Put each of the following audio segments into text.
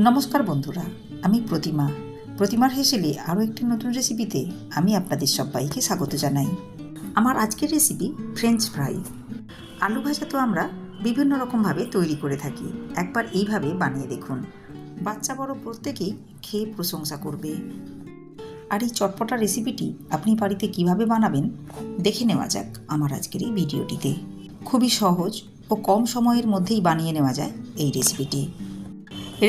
নমস্কার বন্ধুরা, আমি প্রতিমার হেসেলে আরও একটি নতুন রেসিপিতে আমি আপনাদের সবাইকে স্বাগত জানাই। আমার আজকের রেসিপি ফ্রেঞ্চ ফ্রাই। আলু ভাজা তো আমরা বিভিন্ন রকমভাবে তৈরি করে থাকি, একবার এইভাবে বানিয়ে দেখুন। বাচ্চা বড় প্রত্যেকেই খেয়ে প্রশংসা করবে। আর এই চটপটা রেসিপিটি আপনি বাড়িতে কিভাবে বানাবেন দেখে নেওয়া যাক আমার আজকের এই ভিডিওটিতে। খুবই সহজ ও কম সময়ের মধ্যেই বানিয়ে নেওয়া যায় এই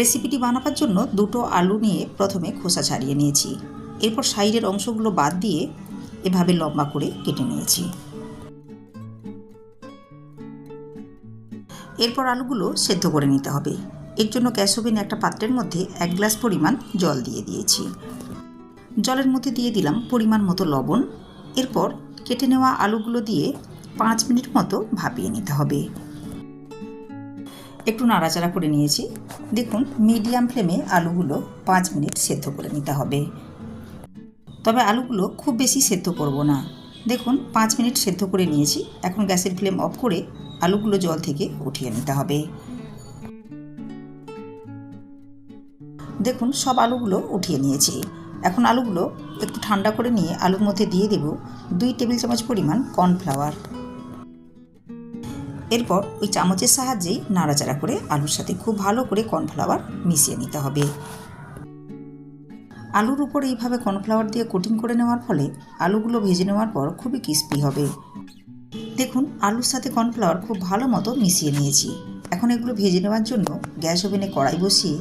রেসিপিটি বানাবার জন্য দুটো আলু নিয়ে প্রথমে খোসা ছাড়িয়ে নিয়েছি। এরপর সাইডের অংশগুলো বাদ দিয়ে এভাবে লম্বা করে কেটে নিয়েছি। এরপর আলুগুলো সেদ্ধ করে নিতে হবে। এর জন্য গ্যাস ওভেনে একটা পাত্রের মধ্যে 1 গ্লাস পরিমাণ জল দিয়ে দিয়েছি। জলের মধ্যে দিয়ে দিলাম পরিমাণ মতো লবণ। এরপর কেটে নেওয়া আলুগুলো দিয়ে 5 মিনিট মতো ভাপিয়ে নিতে হবে। একটু নাড়াচাড়া করে নিয়েছি। দেখুন, মিডিয়াম ফ্লেমে আলুগুলো 5 মিনিট সেদ্ধ করে নিতে হবে। তবে আলুগুলো খুব বেশি সেদ্ধ করব না। দেখুন, 5 মিনিট সেদ্ধ করে নিয়েছি। এখন গ্যাসের ফ্লেম অফ করে আলুগুলো জল থেকে উঠিয়ে নিতে হবে। দেখুন, সব আলুগুলো উঠিয়ে নিয়েছি। এখন আলুগুলো একটু ঠান্ডা করে নিয়ে আলুর মধ্যে দিয়ে দেব 2 টেবিল চামচ পরিমাণ কর্নফ্লাওয়ার। এরপর ওই চামচের সাহায্যেই নাড়াচাড়া করে আলুর সাথে খুব ভালো করে কর্নফ্লাওয়ার মিশিয়ে নিতে হবে। আলুর উপরে এইভাবে কর্নফ্লাওয়ার দিয়ে কোটিং করে নেওয়ার ফলে আলুগুলো ভেজে নেওয়ার পর খুবই ক্রিস্পি হবে। দেখুন, আলুর সাথে কর্নফ্লাওয়ার খুব ভালো মতো মিশিয়ে নিয়েছি। এখন এগুলো ভেজে নেওয়ার জন্য গ্যাস ওভেনে কড়াই বসিয়ে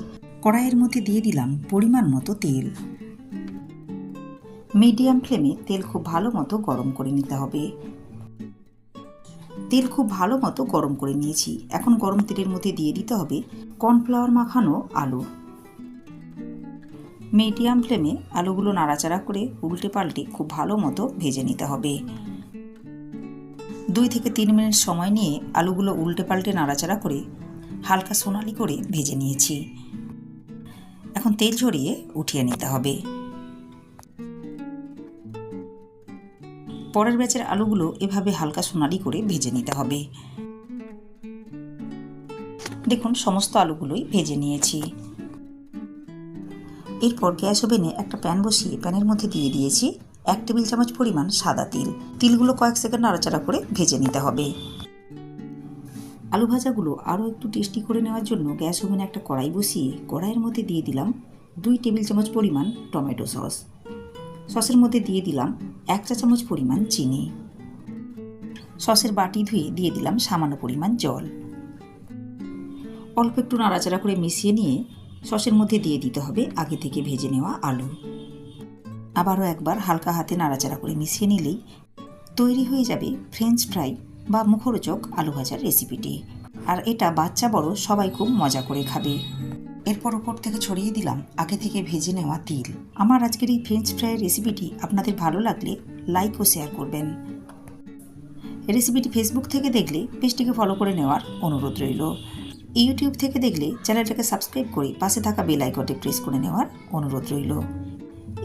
কড়াইয়ের মধ্যে দিয়ে দিলাম পরিমাণ মতো তেল। মিডিয়াম ফ্লেমে তেল খুব ভালো মতো গরম করে নিতে হবে। তেল খুব ভালো মতো গরম করে নিয়েছি। এখন গরম তেলের মধ্যে দিয়ে দিতে হবে কর্নফ্লাওয়ার মাখানো আলু। মিডিয়াম ফ্লেমে আলুগুলো নাড়াচাড়া করে উল্টে পাল্টে খুব ভালো মতো ভেজে নিতে হবে। 2 থেকে 3 মিনিট সময় নিয়ে আলুগুলো উল্টে পাল্টে নাড়াচাড়া করে হালকা সোনালি করে ভেজে নিয়েছি। এখন তেল ঝরিয়ে উঠিয়ে নিতে হবে। পরের ব্যাচের আলুগুলো এভাবে হালকা সোনালি করে ভেজে নিতে হবে। দেখুন, সমস্ত আলুগুলোই ভেজে নিয়েছি। এরপর গ্যাস ওভেনে একটা প্যান বসিয়ে প্যানের মধ্যে দিয়ে দিয়েছি 1 টেবিল চামচ পরিমাণ সাদা তিল। তিলগুলো কয়েক সেকেন্ড নাড়াচাড়া করে ভেজে নিতে হবে। আলু ভাজাগুলো আরও একটু টেস্টি করে নেওয়ার জন্য গ্যাস ওভেনে একটা কড়াই বসিয়ে কড়াইয়ের মধ্যে দিয়ে দিলাম 2 টেবিল চামচ পরিমাণ টমেটো সস। সসের মধ্যে দিয়ে দিলাম 1 চা চামচ পরিমাণ চিনি। সসের বাটি ধুয়ে দিয়ে দিলাম সামান্য পরিমাণ জল। অল্প একটু নাড়াচাড়া করে মিশিয়ে নিয়ে সসের মধ্যে দিয়ে দিতে হবে আগে থেকে ভেজে নেওয়া আলু। আবারও একবার হালকা হাতে নাড়াচাড়া করে মিশিয়ে নিলেই তৈরি হয়ে যাবে ফ্রেঞ্চ ফ্রাই বা মুখরোচক আলু ভাজার রেসিপিটি। আর এটা বাচ্চা বড় সবাই খুব মজা করে খাবে। এরপর উপর থেকে ছড়িয়ে দিলাম আগে থেকে ভেজে নেওয়া তিল। আমার আজকের এই ফ্রেঞ্চ ফ্রাইয়ের রেসিপিটি আপনাদের ভালো লাগলে লাইক ও শেয়ার করবেন। রেসিপিটি ফেসবুক থেকে দেখলে পেজটিকে ফলো করে নেওয়ার অনুরোধ রইল। ইউটিউব থেকে দেখলে চ্যানেলটাকে সাবস্ক্রাইব করে পাশে থাকা বেল আইকনটি প্রেস করে নেওয়ার অনুরোধ রইল।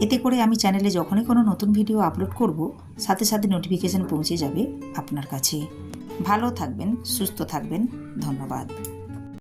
এতে করে আমি চ্যানেলে যখনই কোনো নতুন ভিডিও আপলোড করব সাথে সাথে নোটিফিকেশন পৌঁছে যাবে আপনার কাছে। ভালো থাকবেন, সুস্থ থাকবেন। ধন্যবাদ।